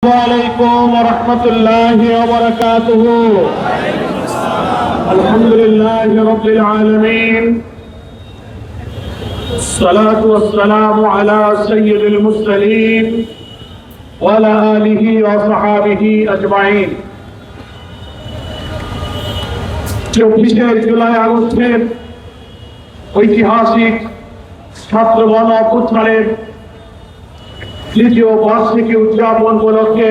عليكم ورحمة الله وبركاته. الحمد لله رب العالمين، الصلاة والسلام على سيد المرسلين وعلى آله وصحابه أجمعين. 24 জুলাই আগস্টের ঐতিহাসিক ছাত্র গণ অভ্যুত্থানের তৃতীয় বার্ষিকী উদযাপন উপলক্ষে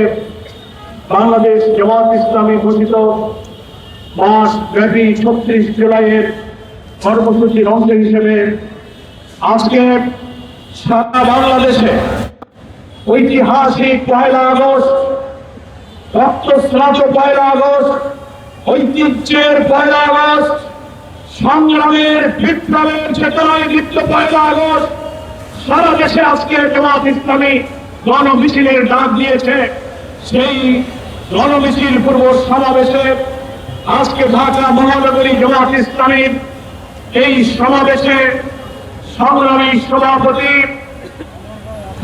বাংলাদেশ জামাত ইসলামী ঘোষিত মাস ব্যাপী 36 জুলাইয়ের কর্মসূচির অংশ হিসেবে আজকে সারা বাংলাদেশে ঐতিহাসিক 1 আগস্ট, রক্তস্নাত 1 আগস্ট, ঐতিহ্যের 1 আগস্ট, সংগ্রামের বিপ্লবের চেতনায় লিপ্ত 1 আগস্ট সারা দেশে আজকে জামাত ইসলামী গণমিছিলের ডাক দিয়েছে। সেই গণমিছিল পূর্ব সমাবেশে আজকে ঢাকা মহানগরী জামাত ইসলামীর এই সমাবেশে সংগ্রামী সভাপতি,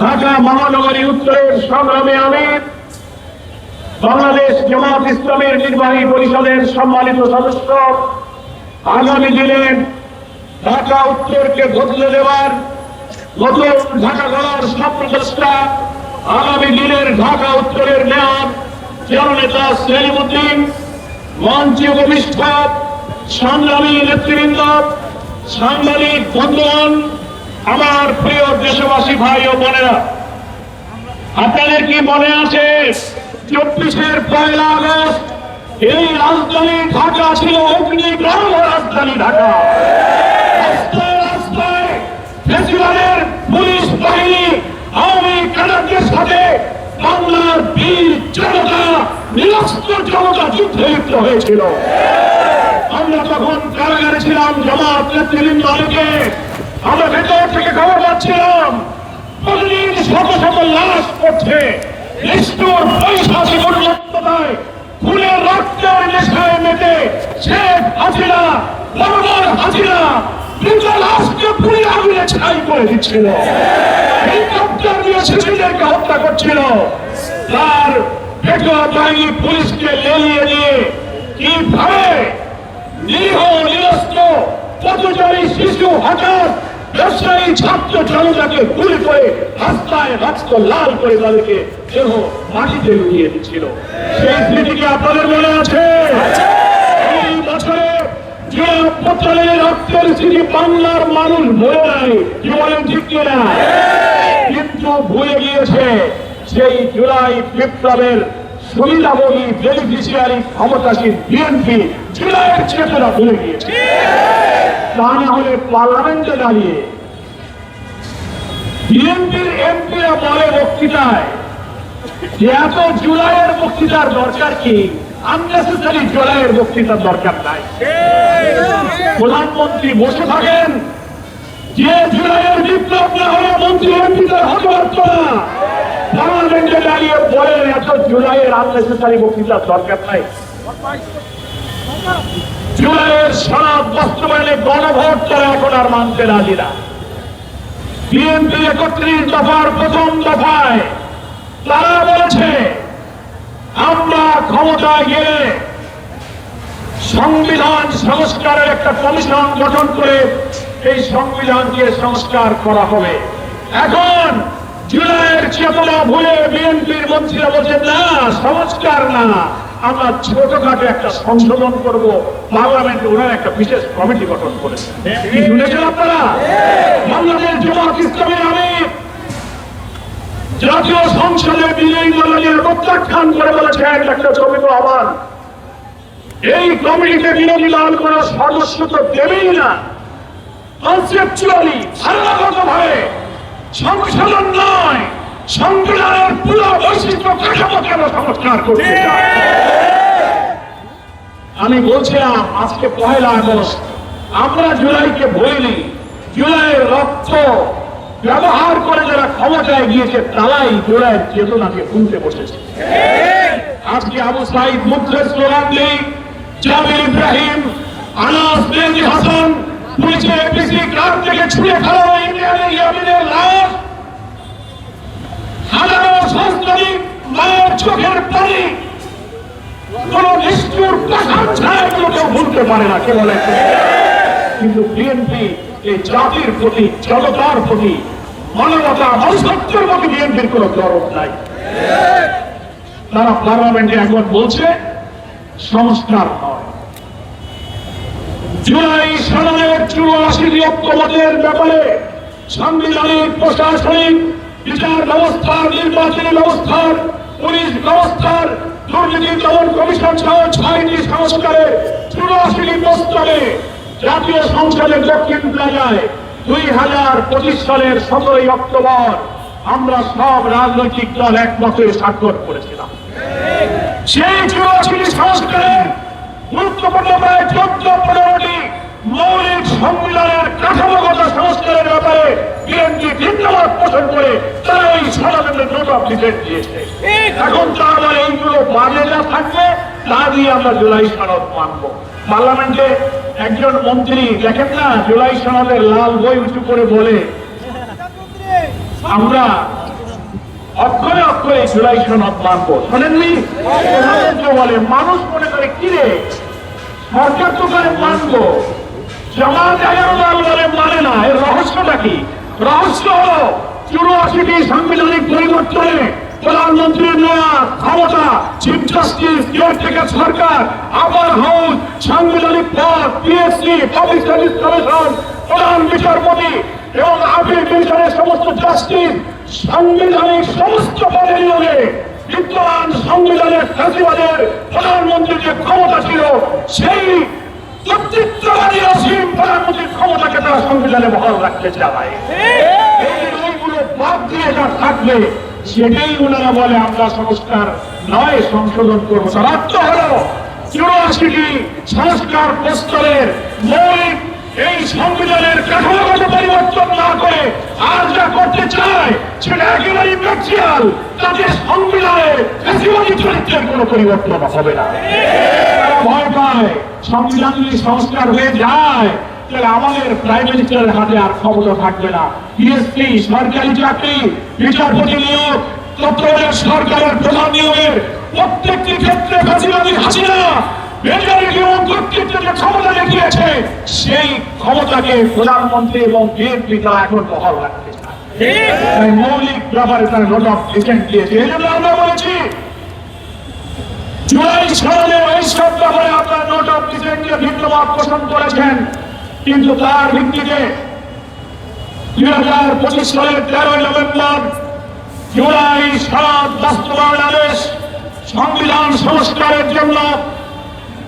ঢাকা মহানগরী উত্তরের সংগ্রামী আমির, বাংলাদেশ জামাত ইসলামের নির্বাহী পরিষদের সম্মানিত সদস্য, আগামী দিনে ঢাকা উত্তরকে বদলে দেওয়ার নতুন ঢাকা গড়ার স্বপ্নদ্রষ্টা, আগামী দিনের ঢাকা উত্তরের নেয়ার জননেতা সেলিমউদ্দিন, মঞ্চে উপবিষ্ট সংগ্রামী নেতৃবৃন্দ, সাংবাদিক বন্ধুগণ, আমার প্রিয় দেশবাসী ভাই ও বোনেরা, আপনাদের কি মনে আছে 24-এর 1 আগস্ট এই রাজধানী ঢাকা ছিল অগ্নিগর্ভ রাজধানী ঢাকা। ফেস্টিভ্যালের পুলিশ বাহিনী আওয়ামী ক্যাডারদের সাথে বাংলার বীর জনতা, নিরস্ত্র জনতা যুদ্ধে লিপ্ত হয়েছিল। আমরা তখন কারাগারে ছিলাম, জামাত নেতৃবৃন্দ অনেকে, আমরা ভেতর থেকে খবর পাচ্ছিলাম প্রতিদিন শত শত লাশ পড়ছে, নিষ্ঠুর পৈশাচিক উন্মত্ততায় খুনের রক্তের নেশায় মেতে শেখ হাসিনা, বরবার হাসিনা লাশকে পুড়িয়ে আগুনে ছাই করে দিচ্ছিল, হেলিকপ্টার দিয়ে শিশুদেরকে হত্যা করছিল, তার পেটোয়া বাহিনী পুলিশকে লেলিয়ে দিয়ে কিভাবে নিরীহ নিরস্ত্র পথচারী শিশু, হঠাৎ ব্যবসায়ী, ছাত্র জনতাকে গুলি করে রাস্তায় রক্ত লাল করে তাদেরকে দেহ মাটিতে লুকিয়ে দিচ্ছিল। সেই স্মৃতিকে আপনাদের মনে আছে? এই বছরে রক্তের স্মৃতি বাংলার মানুষ ভুলে নাই, কি বলেন ঠিক কিনা? কিন্তু ভুলে গিয়েছে সেই জুলাই বিপ্লবের সুবিধাভোগী বেনিফিশিয়ারি ক্ষমতাসীন বিএনপি জুলাইয়ের চেতনা ভুলে গিয়েছে। তা না হলে পার্লামেন্টে দাঁড়িয়ে বিএনপির এমপিরা বলে বক্তৃতায় যে এত জুলাইয়ের বক্তৃতার দরকার কি, আননেসেসারি জুলাইয়ের বক্তৃতার দরকার নাই। প্রধানমন্ত্রী বসে থাকেন, যে জুলাইয়ের বিপ্লব না হলে মন্ত্রী এমপিদের হতে পারত না, পার্লামেন্টে দাঁড়িয়ে বলেন এত জুলাইয়ের আননেসেসারি বক্তৃতার দরকার নাই। জুলাইয়ের সনদ বাস্তবায়নে গণভোট তারা এখন আর মানতে রাজি না। বিএনপি 31 দফার প্রথম দফায় তারা বলেছে আমরা ক্ষমতায় গেলে সংবিধান সংস্কারের একটা কমিশন গঠন করে এই সংবিধানকে সংস্কার করা হবে। এখন জুলাইয়ের চেতনা ভুলে বিএনপির মন্ত্রীরা বলছেন না, সংস্কার না, আমরা ছোটখাটো একটা সংশোধন করব। পার্লামেন্টে ওনারা একটা বিশেষ কমিটি গঠন করেছেন। কি শুনেছেন আপনারা? বাংলাদেশ জামাত ইসলামীর আমির জাতীয় সংসদে বিজয়ী দলের প্রত্যাখ্যান করে বলেছেন একটা ছবিতে আবার এই কমিটিতে বিরোধী দল কোন সদস্য তো দেবেই না। কনসেপচুয়ালি ধারণাগতভাবে সংশোধন নয়, সংবিধানের পুরো বৈশিষ্ট্য কাঠামোকে আমরা সংস্কার করতে চাই। আমি বলছিলাম আজকে 1 আগস্ট, আমরা জুলাইকে ভুলিনি। জুলাইয়ের রক্ত ব্যবহার করে যারা ক্ষমতায় গিয়েছে তারাই জুলাইয়ের চেতনাকে ভুলতে বসেছে। আজকে আবু সাইদ মুগ্ধের স্লোগান নেই, জাবির ইব্রাহিম, আনাস মেহেদী হাসান পুলিশের এপিসি কার থেকে ছুঁড়ে ফেলা ইন্ডিয়ানের ইয়ামিনের লাশ, হাজারো সন্ত্রাসী মায়ের চোখের পানি কোন নিষ্ঠুর পাষাণ ছাড়া কেউ ভুলতে পারে না, কে বলে? কিন্তু বিএনপি এই জাতির প্রতি, জনতার প্রতি, মানবতা, মনুষ্যত্বের প্রতি বিএনপির কোন দরদ নাই। তারা পার্লামেন্টে এখন বলছে সংস্কার নয়। জুলাই সনদের 84 ঐক্যমতের ব্যাপারে সাংবিধানিক, প্রশাসনিক, বিচার ব্যবস্থার, নির্বাচনী ব্যবস্থার, পুলিশ ব্যবস্থার, দুর্নীতি দমন কমিশন সহ 6টি সংস্কারের 84টি প্রস্তাবে জাতীয় সংসদের দক্ষিণ প্লাজায় 2025 সালের 17 অক্টোবর আমরা সব রাজনৈতিক দল একমতে স্বাক্ষর করেছিলাম। সেই 84টি সংস্কারের গুরুত্বপূর্ণ প্রায় 14-15টি মৌলিক সংবিধানের কাঠামোগত সংস্কারের ব্যাপারে বিএনপি ভিন্নমত পোষণ করে তারা এই সনদের নোট অফ ডিসেন্ট দিয়েছে। এখন তার মানে এইগুলো বাজে যা থাকবে তা দিয়ে আমরা জুলাই সনদ মানবো। পার্লামেন্টে একজন মন্ত্রী দেখেন না, জুলাই সনদের লাল বই উঁচু করে বলে আমরা অক্ষরে অক্ষরে জুলাই সনদ মানবো। শোনেননি? বলে মানুষ মনে করে কিরে সরকার তো করে মানবো, জামাত 11 দল বলে মানে না। এর রহস্যটা কি? রহস্য হলো 84টি সাংবিধানিক পরিবর্তনে প্রধানমন্ত্রীর নেওয়া ক্ষমতা, চিফ জাস্টিস, কেয়ারটেকার সরকার, আপার হাউস, সাংবিধানিক পদ, পিএসসি, পাবলিক সার্ভিস কমিশন, প্রধান বিচারপতি এবং আপিল ডিভিশনের সমস্ত জাস্টিস, সাংবিধানিক সমস্ত পদে নিয়োগে বিদ্যমান সংবিধানের ফ্যাসিবাদের প্রধানমন্ত্রীর যে ক্ষমতা ছিল সেই কর্তৃত্ববাদী অসীম প্রধানমন্ত্রীর ক্ষমতাকে তারা সংবিধানে বহাল রাখতে চায়। এই ওইগুলো বাদ দিয়ে যা থাকবে সেটাই ওনারা বলে আমরা সংস্কার নয় সংশোধন করবো। তার অর্থ হলো 84টি সংস্কার প্রস্তাবের মৌলিক এই সংবিধানের কাঠামোগত পরিবর্তন না করে আর যা করতে চায় সেটা একেবারেই ম্যাক্সিয়াল, তাদের সংবিধানের ফ্যাসিবাদী চরিত্রের কোনো পরিবর্তন হবে না। তারা ভয় পায় সংবিধান যদি সংস্কার হয়ে যায় তাহলে আমাদের প্রাইম মিনিস্টারের হাতে আর ক্ষমতা থাকবে না। পিএসসি, সরকারি চাকরি, বিচারপতি নিয়োগ, তত্ত্বাবধায়ক সরকারের প্রধান নিয়োগের প্রত্যেকটি ক্ষেত্রে ফ্যাসিবাদী হাসিনা মেজরিটি এবং কর্তৃত্ব যে ক্ষমতা দেখিয়েছে সেই ক্ষমতাকে প্রধানমন্ত্রী এবং বিএনপি তারা এখন বহাল রাখতে চায়। মৌলিক ব্যাপারে তারা নোট অফ ডিসেন্ট দিয়েছে। এই জন্য আমরা বলেছি জুলাই সনদের এইসব ব্যাপারে আপনারা নোট অফ ডিসেন্টকে ভিন্নমত পোষণ করেছেন, কিন্তু তার ভিত্তিতে 2025 সালের 13 নভেম্বর জুলাই সনদ বাস্তবায়ন আদেশ সংবিধান সংস্কারের জন্য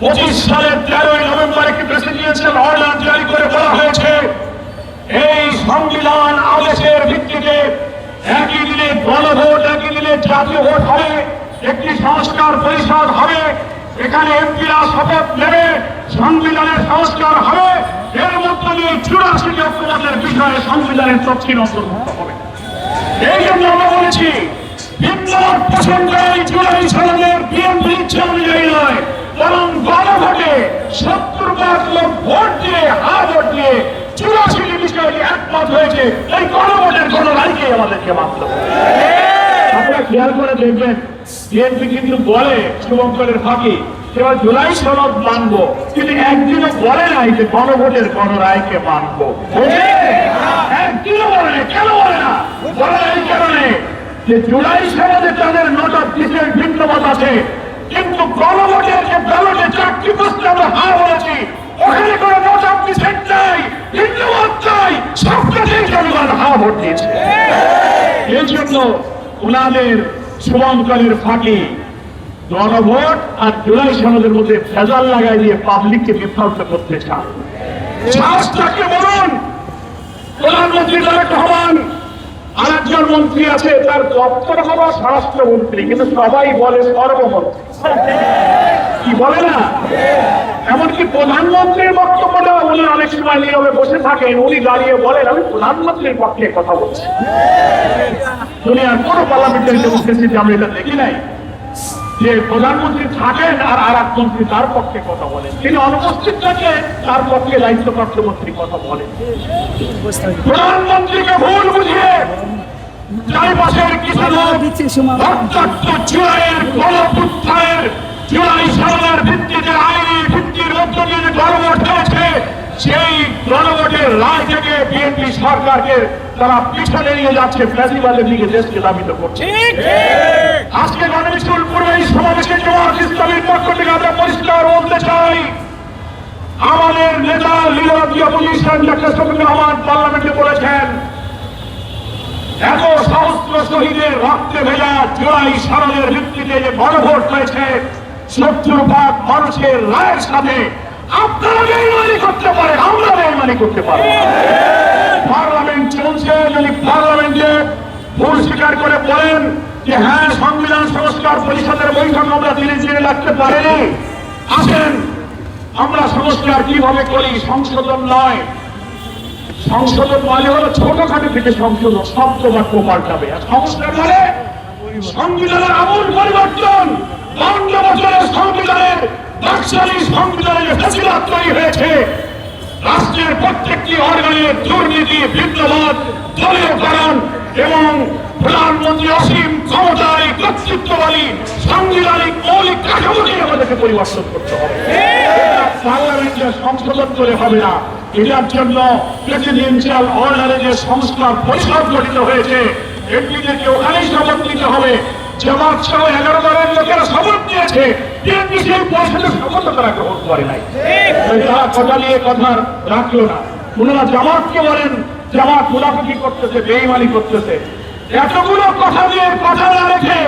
25 সালের 13 নভেম্বর একটি প্রেসিডেন্সিয়াল অর্ডার জারি করে বলা হয়েছে এই সংবিধান আদেশের ভিত্তিতে একই দিনে গণভোট, একই দিনে জাতীয় ভোট হবে, একটি সংস্কার পরিষদ হবে, এখানে এমপিরা শপথ নেবে, সংবিধানের সংস্কার হবে, এর মধ্য দিয়ে 84টি ঐক্যমতের বিষয়ে সংবিধানের তফসিল অন্তর্ভুক্ত হবে। এই জন্য আমরা বলেছি ভিন্নমত পোষণ করে জুলাই সনদের বিএনপি ইচ্ছা অনুযায়ী নয়, বরং গণভোটে 70% লোক ভোট দিয়ে, ভোট দিয়ে 84টি বিষয়টি একমত হয়েছে। এই গণভোটের গণরায়কে আমাদেরকে মানতে হবে। আপনারা খেয়াল করে দেখবেন বিএনপি কিন্তু বলে শুভঙ্করের ফাঁকি এবার জুলাই সনদ মানবো, কিন্তু একদিনও বলে নাই যে গণভোটের গণরায়কে মানবো। একদিনও বলে না। কেন বলে না? বলে এই কারণে যে জুলাই সনদে তাদের নোট অফ ডিসেন্ট ভিন্নমত আছে, কিন্তু গণভোটের যে ব্যালটে 4টি প্রশ্নে আমরা বলেছি ওখানে কোনো নোট অফ ডিসেন্ট নাই, ভিন্নমত নাই, সবটাতেই জনগণ ভোট দিয়েছে। এই জন্য ওনাদের শুভঙ্করের ফাঁকি গণভোট আর জুলাই সনদের মধ্যে ভেজাল লাগাই দিয়ে পাবলিককে বিভ্রান্ত করতে চান। সাহসটাকে বলুন। প্রধানমন্ত্রী তারেক রহমান আর একজন মন্ত্রী আছে, তার দপ্তর হলো স্বরাষ্ট্রমন্ত্রী, কিন্তু সবাই বলে সর্বমন্ত্রী। কি বলে না? এমনকি প্রধানমন্ত্রীর বক্তব্যটা উনি অনেক সময় নীরবে বসে থাকেন, উনি দাঁড়িয়ে বলেন আমি প্রধানমন্ত্রীর পক্ষে কথা বলছি। দুনিয়ার কোন পার্লামেন্টারি ডেমোক্রেসিতে আমরা এটা দেখি নাই যে প্রধানমন্ত্রী থাকেন আর এক মন্ত্রী তার পক্ষে কথা বলেন, তিনি অনুপস্থিত থাকে তার পক্ষে দায়িত্বপ্রাপ্ত মন্ত্রী কথা বলেন। প্রধানমন্ত্রীকে ভুল বুঝিয়ে চারিপাশের কিছু লোক রক্তাক্ত জুলাইয়ের গণপুত্থানের জুলাই সারণের ভিত্তিতে আইনি ভিত্তির মধ্য দিয়ে যে গণভোট হয়েছে, সেই গণভোটের রায় থেকে বিএনপি সরকারকে তারা পিছনে নিয়ে যাচ্ছে, ফ্যাসিবাদের দিকে দেশকে ধাবিত করছে। আজকে গণমিছিল পূর্বে এই সমাবেশে জামায়াত ইসলামীর পক্ষ থেকে আমরা পরিষ্কার বলতে চাই, আমাদের নেতা leader opposition doctor Shafiqur Rahman পার্লামেন্টে বলেছেন, এত সহস্র শহীদের রক্তে ভেজা জুলাই সারণের ভিত্তিতে যে গণভোট হয়েছে ৭০ ভাগ মানুষের রায়ের সাথে আপনারা বেইমানি করতে পারেন, আমরা বেইমানি করতে পারবো। পার্লামেন্ট চলছে, যদি পার্লামেন্টে ভুল স্বীকার করে বলেন যে হ্যাঁ সংবিধান সংস্কার পরিষদের বৈঠক আমরা দিনে দিনে রাখতে পারিনি, আসেন আমরা সংস্কার কিভাবে করি, সংশোধন নয়, সংশোধন মানে হলো ছোটখাটো থেকে সংশোধন, শব্দ বাক্য পাল্টাবে। আর সংস্কার মানে সংবিধানের আমূল পরিবর্তন। ৫২ বছরের সংবিধানের বাকশালী সংবিধানের ফ্যাসিবাদ তৈরি হয়েছে, রাষ্ট্রের প্রত্যেকটি অর্গানে দুর্নীতি, বিপ্লব, দলীয়করণ এবং প্রধানমন্ত্রী অসীম ক্ষমতায় কর্তৃত্ববাদী সাংবিধানিক মৌলিক কাঠামোকে আমাদেরকে পরিবর্তন করতে হবে। পার্লামেন্টে সংশোধন করে হবে না, এটার জন্য প্রেসিডেন্সিয়াল অর্ডারে যে সংস্কার পরিষদ গঠিত হয়েছে, এমপিদেরকে ওখানেই শপথ নিতে হবে। জামাত সহ ১১ দলের লোকেরা শপথ নিয়েছে, বিএনপি সেই পরিষদের শপথ তারা গ্রহণ করে নাই। তারা কথা নিয়ে কথা রাখলো না। ওনারা জামাতকে বলেন জামাত মুনাফিকি করতেছে, বেঈমানি করতেছে। এতগুলো কথা দিয়ে কথা না রেখে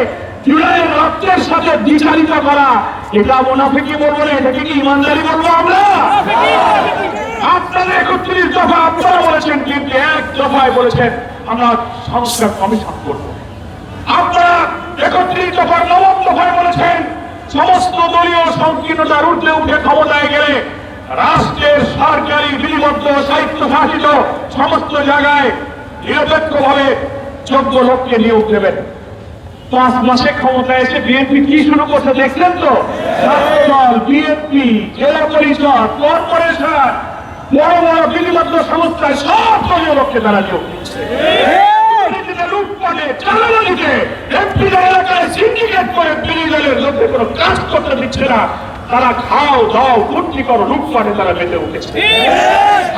জুলাইয়ের রক্তের সাথে দ্বিচারিতা করা, এটা মুনাফিকি বলবো না, এটাকে কি ইমানদারি বলবো আমরা? আপনারা ৩১ দফা আপনারা বলেছেন, কিন্তু ১ দফায় বলেছেন আমরা সংস্কার কমিশন করবো। আপনারা ৩১ দফার ৯ম দফায় বলেছেন সমস্ত দলীয় সংকীর্ণতার ঊর্ধ্বে উঠে ক্ষমতায় গেলে রাষ্ট্রের সরকারি বিধিবদ্ধ স্বায়ত্তশাসিত সমস্ত জায়গায় নিরপেক্ষভাবে যোগ্য লোককে নিয়োগ দেবেন। ৫ মাসে ক্ষমতায় এসে বিএনপি কি শুরু করছে দেখলেন তো? ছাত্রদল, বিএনপি, জেলা পরিষদ, কর্পোরেশন, বড় বড় বিধিবদ্ধ সংস্থায় সব দলীয় লোককে তারা নিয়োগ দিচ্ছে। লুটপাটে, চালানিতে, এমপিদের এলাকায় সিন্ডিকেট করে বিরোধী দলের লোকদের কোনো কাজ করতে দিচ্ছে না। তারা খাও দাও ফুর্তি করো, লুটপাটে তারা বেঁধে উঠেছে।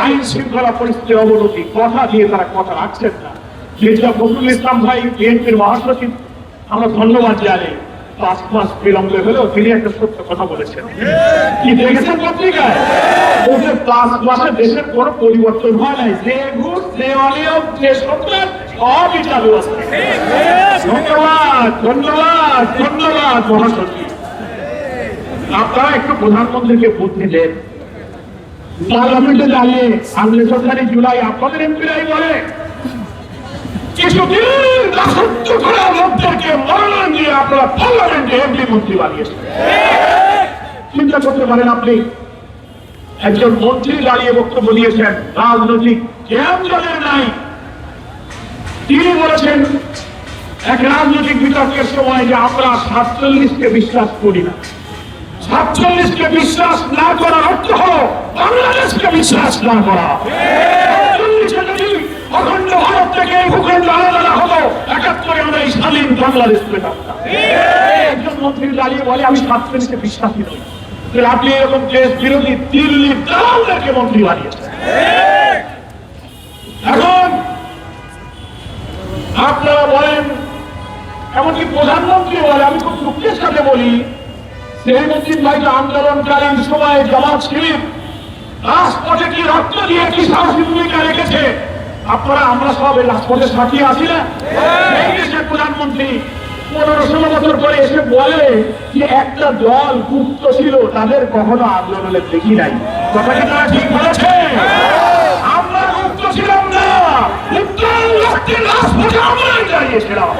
আইন শৃঙ্খলা পরিস্থিতির অবনতি, কথা দিয়ে তারা কথা রাখছেন না। মির্জা ফখরুল ইসলাম ভাই বিএনপির মহাসচিব, আমরা ধন্যবাদ জানাই, ৫ মাস বিলম্বে হলেও তিনি একটা সত্য কথা বলেছেন। কি দেখেছেন পত্রিকায়? বলছে ৫ মাসে দেশের কোনো পরিবর্তন হয় নাই, যে ঘুষ, যে অনিয়ম, যে সন্ত্রাস সবই চালু আছে। ধন্যবাদ ধন্যবাদ ধন্যবাদ মহাসচিব। আপনারা একটু প্রধানমন্ত্রীকে বুদ্ধি দেন। পার্লামেন্টে দাঁড়িয়ে ১৮ জুলাই আপনাদের এমপিরাই বলে কিছুদিন রাজত্ব করার লোকদেরকে মনোনয়ন দিয়ে আপনারা পার্লামেন্টে এমপি মন্ত্রী বানিয়েছেন। চিন্তা করতে পারেন আপনি, একজন মন্ত্রী দাঁড়িয়ে বক্তব্য দিয়েছেন, রাজনৈতিক জ্ঞান যাদের নাই, তিনি বলেছেন এক রাজনৈতিক বিতর্কের সময় যে আমরা ৪৭কে বিশ্বাস করি না। ৪৭কে বিশ্বাস না করার অর্থ হলো বাংলাদেশকে বিশ্বাস না করা। ৪৭ যদি অখণ্ড ভারত থেকে এই ভূখণ্ড আলাদা হলো, ৭১ আমরা এই স্বাধীন বাংলাদেশ পেতাম না। একজন মন্ত্রী দাঁড়িয়ে বলে আমি ৪৭কে বিশ্বাসী নই। আপনি এরকম দেশ বিরোধী দিল্লির দালালদেরকে মন্ত্রী বানিয়েছেন। এখন আপনারা বলেন, এমনকি প্রধানমন্ত্রী বলে, আমি খুব দুঃখের সাথে বলি, সেই মন্ত্রী ভাই আন্দোলনকালীন সময়ে জামাত শিবির রাজপথে কি রক্ত দিয়ে কি সাহসী ভূমিকা রেখেছে, আপনারা আমরা সব এই রাজপথে সাক্ষী আছি না? এই দেশের প্রধানমন্ত্রী ১৫-১৬ বছর পরে এসে বলে যে একটা দল গুপ্ত ছিল, তাদের কখনো আন্দোলনে দেখি নাই। কথাটা তারা ঠিক বলেছে? আমরা গুপ্ত ছিলাম না, রাজপথে আমরাই দাঁড়িয়েছিলাম।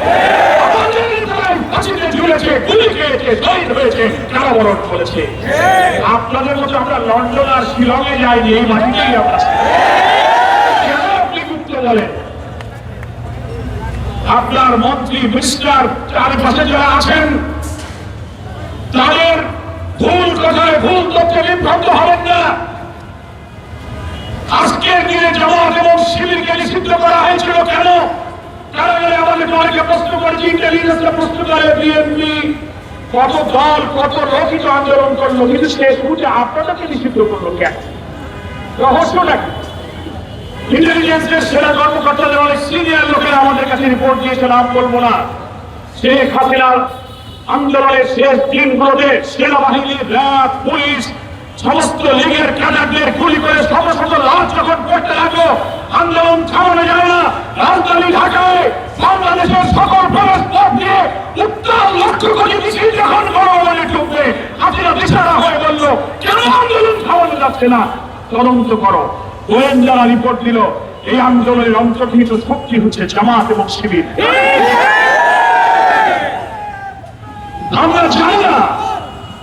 আপনাদের মতো আমরা লন্ডন আর শিলংয়ে যাইনি, এই মাটিতেই আমরা। কেন আপনি গুপ্ত বলেন? আপনার মন্ত্রী মিনিস্টার চারপাশে যারা আছেন তাদের ভুল কথায় ভুল তথ্যে বিভ্রান্ত হবেন না। আজকের দিনে জামাত এবং শিবিরকে নিষিদ্ধ করা হয়েছিল কেন? কারাগারে আমাদের ইন্টেলিজেন্সে প্রশ্ন করে বিএনপি কত দল কত রচিত আন্দোলন করলো, কিন্তু শেষ মুহূর্তে আপনাদেরকে নিষিদ্ধ করলো কেন? রহস্যটা কি? ইন্টেলিজেন্সের সেরা কর্মকর্তাদের অনেক সিনিয়র লোকেরা আমাদের কাছে রিপোর্ট দিয়েছে, নাম বলবো না। শেখ হাসিনার আন্দোলনের শেষ দিনগুলোতে সেনাবাহিনী, র্যাব, পুলিশ সমস্ত লীগের ক্যাডারদের গুলি করে শত শত লাশ যখন পড়তে লাগলো, আন্দোলন থামানো যায় না। রাজধানী ঢাকায় বাংলাদেশের সকল প্রবেশ পথ দিয়ে উত্তর লক্ষ্য করে মিছিল যখন গণভবনে ঢুকবে, হাসিনা দিশারা হয়ে বলল, কেন আন্দোলন থামানো যাচ্ছে না? তদন্ত করো। গোয়েন্দারা রিপোর্ট দিল, এই আন্দোলনের অন্তর্নিহিত শক্তি হচ্ছে জামাত এবং শিবির। আমরা জানি না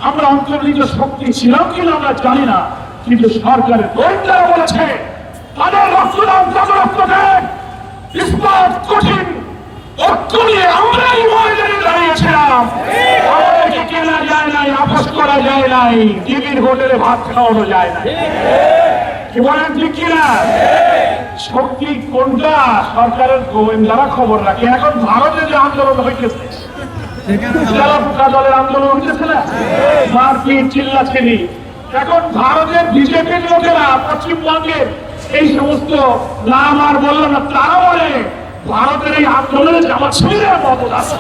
আমরা অন্তর্নিহিত শক্তি ছিলাম কিনা, আমরা জানি না, কিন্তু সরকারের গোয়েন্দারা বলেছে তাদের রক্তদান কত রক্ত দেন ইস্পাত কঠিন ঐক্য নিয়ে আমরাই ময়দানে দাঁড়িয়েছিলাম। আমাদেরকে কেনা যায় নাই, আপোষ করা যায় নাই, টিভির হোটেলে ভাত খাওয়ানো যায় নাই। কি বলেন ঠিক কিনা? শক্তি কোনটা? সরকারের গোয়েন্দারা খবর রাখে। এখন ভারতে যে আন্দোলন হইতেছে, দলের আন্দোলন হইতেছে না, মারপিট চিল্লাচিল্লি, এখন ভারতের বিজেপির লোকেরা পশ্চিমবঙ্গের এই সমস্ত নাম আর বললো না, তারা বলে ভারতের এই আন্দোলনে জামাত শিবিরের মদত আছে।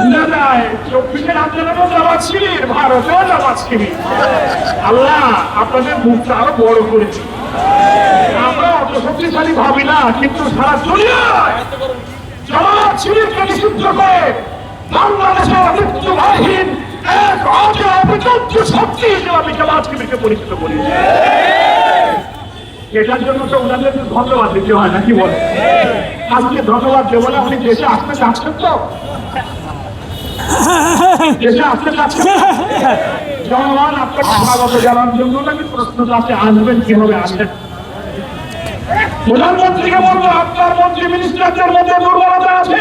বুঝা যায় 24-এর আন্দোলনেও জামাত শিবির, ভারতেও জামাত শিবির। আল্লাহ আপনাদের মুখটা আরো বড় করেছি। আমরা অত শক্তিশালী ভাবি না, কিন্তু সারা দুনিয়ায় জামাত শিবিরকে নিষিদ্ধ করে বাংলাদেশের মৃত্যুবাহীন এক অবিচুদ্য শক্তি হিসেবে আমি জামাত শিবিরকে পরিচিত করি। এটার জন্য তো ওনাদের ধন্যবাদ দিতে হয় নাকি বলে? আজকে ধন্যবাদ দেবো না, উনি দেশে আসতে চাচ্ছেন তো, দেশে আসতে চাচ্ছেন। জনগণ আপনাকে স্বাগত জানার জন্য নাকি প্রশ্ন আছে, আসবেন কিভাবে আসেন? প্রধানমন্ত্রীকে বলবো, আপনার মন্ত্রী মিনিস্টারদের মধ্যে দুর্বলতা আছে।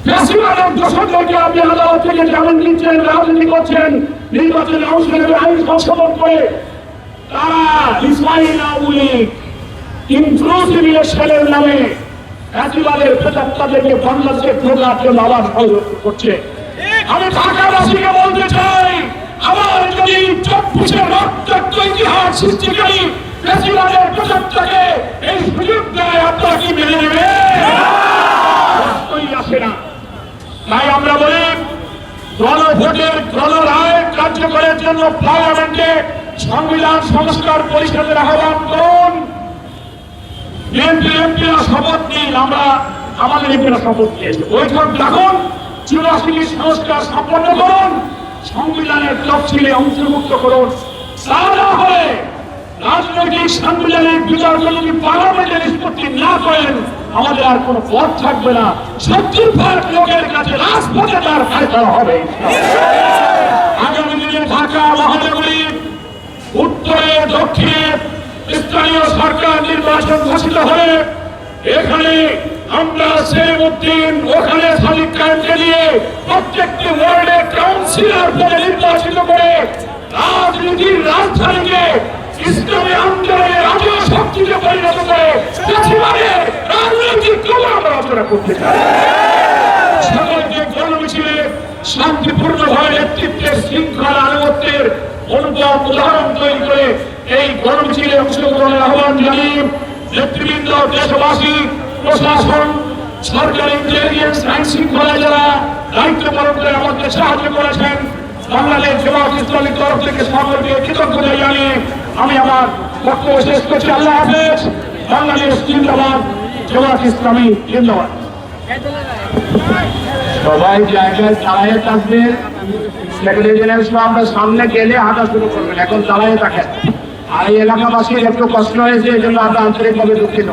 ফ্যাসিবাদের দোষরদেরকে আপনি আদালত থেকে জামিন দিচ্ছেন, রাজনীতি করছেন, নির্বাচনে অংশ নেবে আইন সংশোধন করে। তারা ইসমাইল আওয়ামী লীগ ইনক্লুসিভ ইলেকশনের নামে ফ্যাসিবাদের প্রেতাত্মাদেরকে বাংলাদেশে ঢোকার জন্য আবার ষড়যন্ত্র করছে। আমি ঢাকাবাসীকে বলতে চাই, আমার যদি 24-এর রক্তাক্ত ইতিহাস সৃষ্টিকারী ফ্যাসিবাদের প্রেতাত্মাকে এই সুযোগ দেয়, আপনারা কি মেনে নেবে? আসে না। তাই আমরা বলি, গণভোটের গণরায় কার্যকরের জন্য পার্লামেন্টে সংবিধান সংস্কার পরিষদের আহ্বান করুন। বিএনপি এমপিরা শপথ নিন, আমরা আমাদের এমপিরা শপথ নিয়েছি, বৈঠক ডাকুন, 84 সংস্কার সম্পন্ন করুন, সংবিধানের তফসিলে অন্তর্ভুক্ত করুন। তা না হলে রাজনৈতিক সাংবিধানিক বিতর্ক যদি পার্লামেন্টে নিষ্পত্তি না করেন, আমাদের আর কোনো পথ থাকবে না। 70% লোকের কাছে রাজপথে তার ফায়সলা হবে। আগামী দিনে ঢাকা মহানগরী উত্তরে দক্ষিণে স্থানীয় সরকার নির্বাচন ঘোষিত হলে এখানে আমরা সেলিমউদ্দিন, ওখানে সাদিক খানকে নিয়ে প্রত্যেকটি ওয়ার্ডে কাউন্সিলর পদে নির্বাচিত করে রাজনীতির রাজধানীকে ইসলামী আন্দোলনের রাজীয় শক্তিতে পরিণত করে রাজনৈতিক কবর আমরা রচনা করতে চাই। সকলকে গণমিছিলে শান্তিপূর্ণভাবে নেতৃত্বের শৃঙ্খলা আনুগত্যের অনুপম উদাহরণ তৈরি করে এই গণমিছিলে অংশগ্রহণের আহ্বান জানিয়ে নেতৃবৃন্দ, দেশবাসী, প্রশাসন, সরকারি ইন্টেলিজেন্স, আইন শৃঙ্খলায় যারা দায়িত্ব পালন করে আমাদের সাহায্য করেছেন, বাংলাদেশ জামাত ইসলামীর তরফ থেকে সকলকে কৃতজ্ঞতা জানিয়ে আমি আমার বক্তব্য শেষ করছি। আল্লাহ হাফেজ। বাংলাদেশ জিন্দাবাদ, জামাত ইসলামী জিন্দাবাদ। সবাই জায়গায় দাঁড়িয়ে থাকবেন। আমরা সামনে গেলে হাঁটা শুরু করবেন, এখন দাঁড়িয়ে থাকেন। আর এই এলাকাবাসীর একটু কষ্ট হয়েছে, এই জন্য আমরা আন্তরিকভাবে দুঃখিত।